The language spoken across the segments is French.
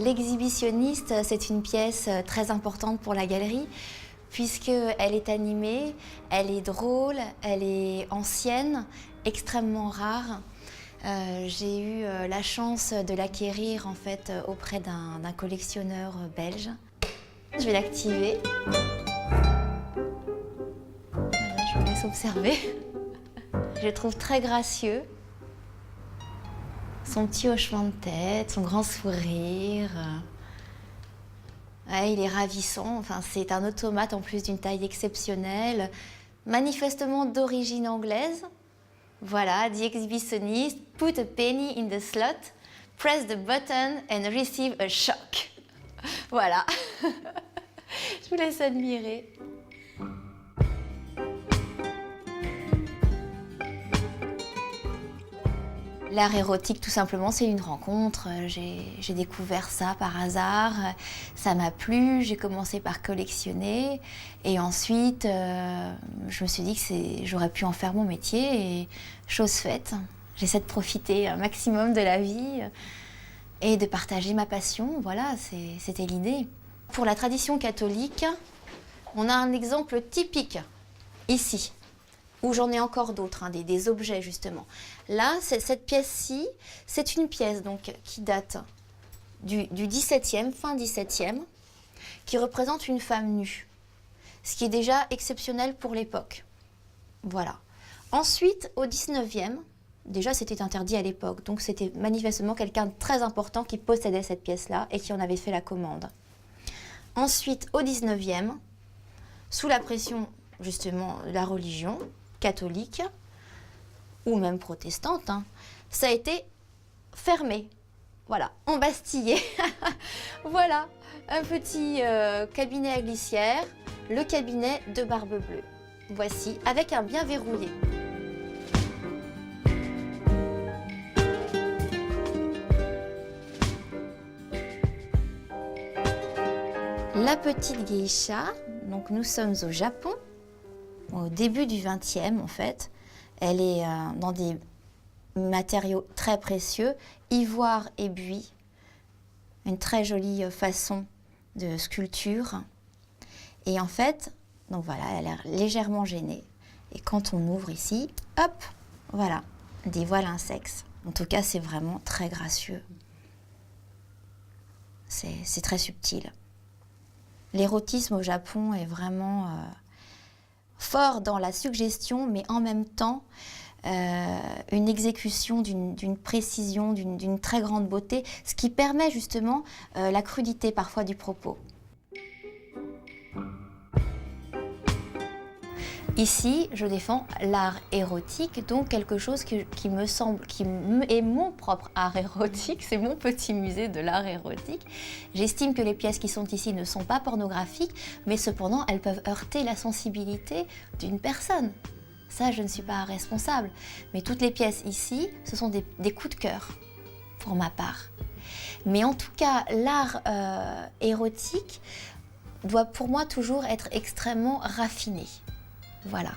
L'exhibitionniste, c'est une pièce très importante pour la galerie, puisqu'elle est animée, elle est drôle, elle est ancienne, extrêmement rare. J'ai eu la chance de l'acquérir en fait auprès d'un collectionneur belge. Je vais l'activer. Voilà, je vous laisse observer. Je le trouve très gracieux. Son petit hochement de tête, son grand sourire. Ouais, il est ravissant. Enfin, c'est un automate en plus d'une taille exceptionnelle, manifestement d'origine anglaise. Voilà, The Exhibitionist, put a penny in the slot, press the button and receive a shock. Voilà. Je vous laisse admirer. L'art érotique, tout simplement, c'est une rencontre. J'ai découvert ça par hasard, ça m'a plu, j'ai commencé par collectionner et ensuite je me suis dit que j'aurais pu en faire mon métier et chose faite. J'essaie de profiter un maximum de la vie et de partager ma passion, voilà, c'était l'idée. Pour la tradition catholique, on a un exemple typique ici, où j'en ai encore d'autres, hein, des objets justement. Là, cette pièce-ci, c'est une pièce donc, qui date du XVIIe, fin XVIIe, qui représente une femme nue, ce qui est déjà exceptionnel pour l'époque. Voilà. Ensuite, au XIXe, déjà c'était interdit à l'époque, donc c'était manifestement quelqu'un de très important qui possédait cette pièce-là et qui en avait fait la commande. Ensuite, au XIXe, sous la pression justement de la religion catholique, ou même protestante, hein, ça a été fermé, voilà, embastillé. Voilà, un petit cabinet à glissière, le cabinet de Barbe Bleue. Voici, avec un bien verrouillé. La petite geisha, donc nous sommes au Japon, au début du XXe en fait. Elle est dans des matériaux très précieux, ivoire et buis, une très jolie façon de sculpture. Et en fait, donc voilà, elle a l'air légèrement gênée. Et quand on ouvre ici, hop, voilà, des voiles insexes. En tout cas, c'est vraiment très gracieux. C'est très subtil. L'érotisme au Japon est vraiment fort dans la suggestion, mais en même temps, une exécution d'une précision, d'une très grande beauté, ce qui permet justement la crudité parfois du propos. Ici, je défends l'art érotique, donc quelque chose qui me semble, est mon propre art érotique, c'est mon petit musée de l'art érotique. J'estime que les pièces qui sont ici ne sont pas pornographiques, mais cependant, elles peuvent heurter la sensibilité d'une personne. Ça, je ne suis pas responsable. Mais toutes les pièces ici, ce sont des coups de cœur, pour ma part. Mais en tout cas, l'art érotique doit pour moi toujours être extrêmement raffiné. Voilà.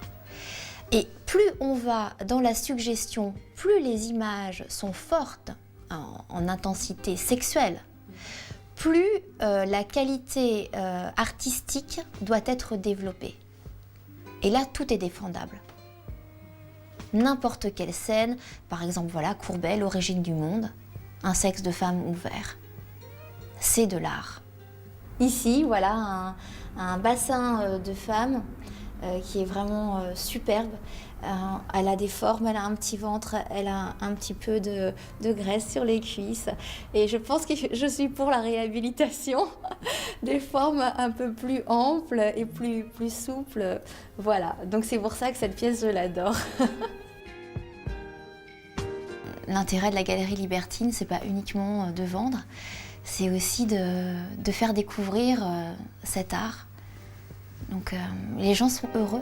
Et plus on va dans la suggestion, plus les images sont fortes en intensité sexuelle, plus la qualité artistique doit être développée. Et là, tout est défendable. N'importe quelle scène, par exemple, voilà, Courbet, l'origine du monde, un sexe de femme ouvert, c'est de l'art. Ici, voilà, un bassin de femmes qui est vraiment superbe. Elle a des formes, elle a un petit ventre, elle a un petit peu de graisse sur les cuisses. Et je pense que je suis pour la réhabilitation des formes un peu plus amples et plus souples. Voilà, donc c'est pour ça que cette pièce, je l'adore. L'intérêt de la Galerie Libertine, c'est pas uniquement de vendre, c'est aussi de faire découvrir cet art. Donc les gens sont heureux.